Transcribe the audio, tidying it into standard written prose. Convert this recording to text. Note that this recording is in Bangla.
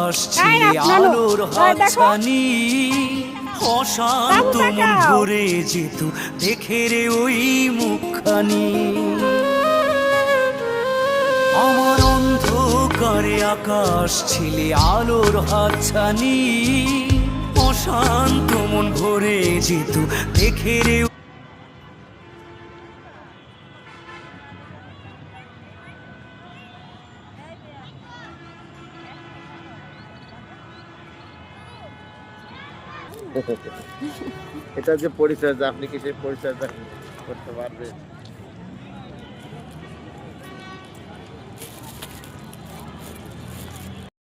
আকাশ ছিলে আলোর হাতছানি অশান্ত মন ভরে যেত দেখে রে ওই মুখখানি আমার অন্ধকারে আকাশ ছিলে আলোর হাতছানি অশান্ত মন ভরে যেত দেখে রে এটা যে পরিচর্যা, আপনি কি সেই পরিচর্যা করতে পারবেন?